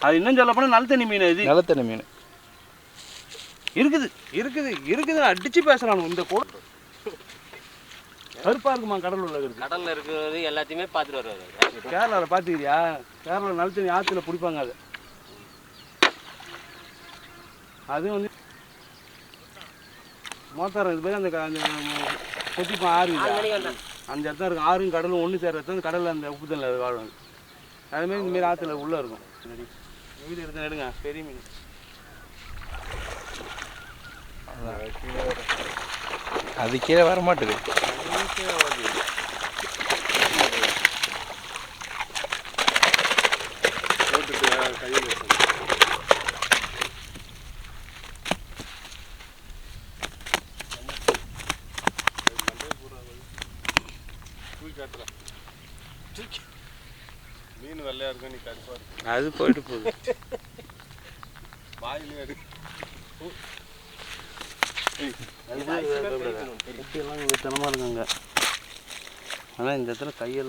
அது இன்னும் சொல்ல போனால் நல்ல தண்ணி மீன். இது நல்ல தண்ணி மீன் இருக்குது அடிச்சு பேசலாம். இந்த கூட கருப்பா இருக்குமா கடலில் இருக்கிறது எல்லாத்தையுமே பார்த்துட்டு வருவாரு. கேரளாவில் பார்த்துக்கிறியா? கேரளாவில் நல்ல தண்ணி ஆற்றுல பிடிப்பாங்க. அதுவும் வந்து மோத்தாரம் இது போய் அந்த கொத்திப்பான் ஆறு அந்த இடத்துல இருக்கும். ஆறும் கடலும் ஒன்று சேர்றது அந்த கடலில் அந்த உப்பு தண்ணியில் வாழும். அதுமாரி இந்தமாரி ஆற்றுல உள்ளே இருக்கும். வீடு எடுத்து எடுங்க பெரிய மீன். அது கீழே வர மாட்டுது. மீன் வெள்ளையா இருக்கும், நீ கருப்பா இருக்கு. அது போயிட்டு போகுது வாயிலே இருக்கு. எல்லாம் வெத்தனமாக இருக்குங்க. ஆனால் இந்த இடத்துல கையெல்லாம்